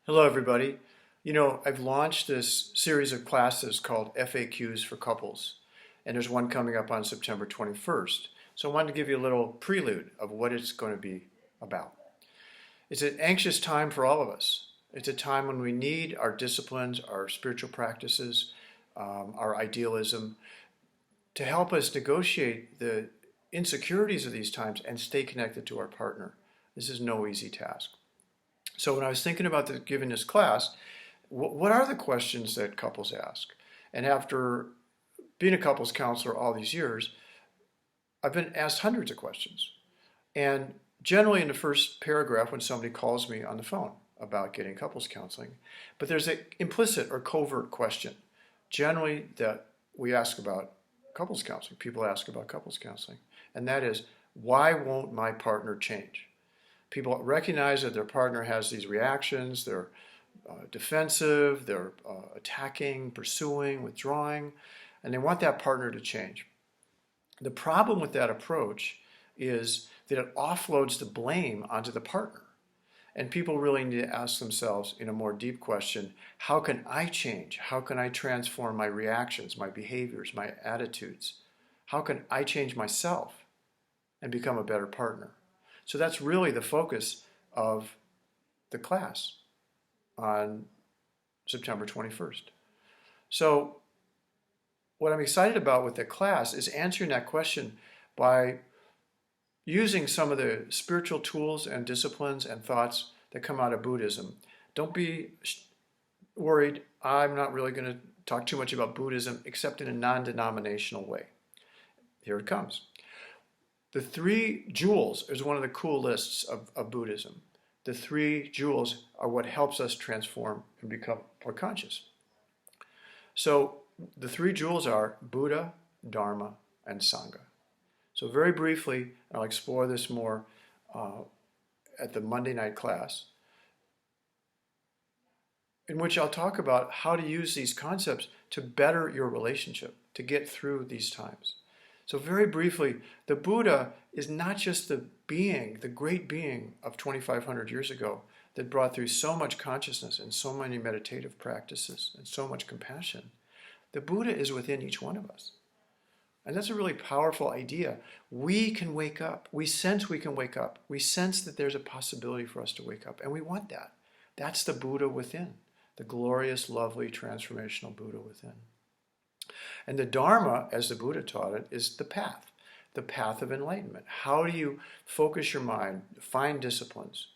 Hello, everybody. I've launched this series of classes called FAQs for Couples, and there's one coming up on September 21st. So I wanted to give you a little prelude of what it's going to be about. It's an anxious time for all of us. It's a time when we need our disciplines, our spiritual practices, our idealism to help us negotiate the insecurities of these times and stay connected to our partner. This is no easy task. So when I was thinking about giving this class, what are the questions that couples ask? And after being a couples counselor all these years, I've been asked hundreds of questions. And generally in the first paragraph when somebody calls me on the phone about getting couples counseling, but there's an implicit or covert question generally that we ask about couples counseling. People ask about couples counseling. And that is, why won't my partner change? People recognize that their partner has these reactions. They're defensive, they're attacking, pursuing, withdrawing, and they want that partner to change. The problem with that approach is that it offloads the blame onto the partner. And people really need to ask themselves in a more deep question, how can I change? How can I transform my reactions, my behaviors, my attitudes? How can I change myself and become a better partner? So that's really the focus of the class on September 21st. So what I'm excited about with the class is answering that question by using some of the spiritual tools and disciplines and thoughts that come out of Buddhism. Don't be worried. I'm not really going to talk too much about Buddhism except in a non-denominational way. Here it comes. The three jewels is one of the cool lists of Buddhism. The three jewels are what helps us transform and become more conscious. So the three jewels are Buddha, Dharma, and Sangha. So very briefly, I'll explore this more at the Monday night class, in which I'll talk about how to use these concepts to better your relationship, to get through these times. So very briefly, the Buddha is not just the being, the great being of 2,500 years ago that brought through so much consciousness and so many meditative practices and so much compassion. The Buddha is within each one of us. And that's a really powerful idea. We can wake up. We sense we can wake up. We sense that there's a possibility for us to wake up. And we want that. That's the Buddha within, the glorious, lovely, transformational Buddha within. And the Dharma, as the Buddha taught it, is the path of enlightenment. How do you focus your mind, find disciplines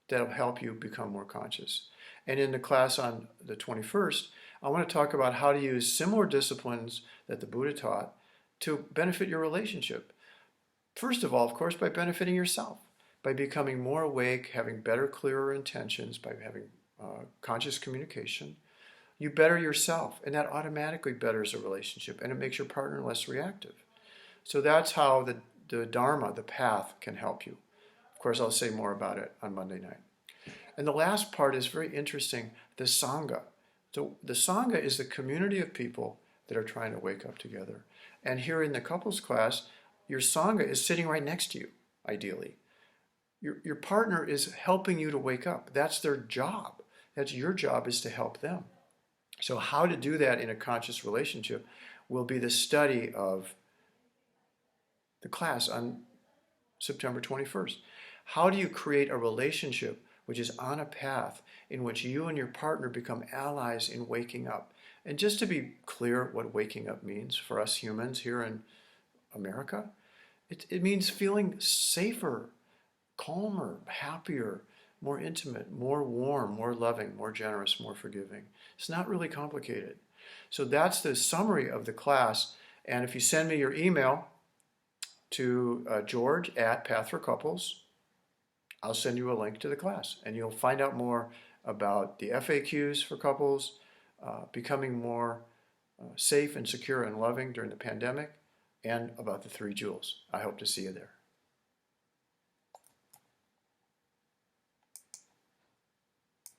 that will help you become more conscious? And in the class on the 21st, I want to talk about how to use similar disciplines that the Buddha taught to benefit your relationship. First of all, of course, by benefiting yourself, by becoming more awake, having better, clearer intentions, by having conscious communication. You better yourself, and that automatically betters a relationship, and it makes your partner less reactive. So that's how the Dharma, the path, can help you. Of course, I'll say more about it on Monday night. And the last part is very interesting, the Sangha. So the Sangha is the community of people that are trying to wake up together. And here in the couples class, your Sangha is sitting right next to you, ideally. Your partner is helping you to wake up. That's their job. That's your job, is to help them. So how to do that in a conscious relationship will be the study of the class on September 21st. How do you create a relationship which is on a path in which you and your partner become allies in waking up? And just to be clear what waking up means for us humans here in America, it means feeling safer, calmer, happier, more intimate, more warm, more loving, more generous, more forgiving. It's not really complicated. So that's the summary of the class. And if you send me your email to George at Path for Couples, I'll send you a link to the class. And you'll find out more about the FAQs for couples, becoming more safe and secure and loving during the pandemic, and about the three jewels. I hope to see you there.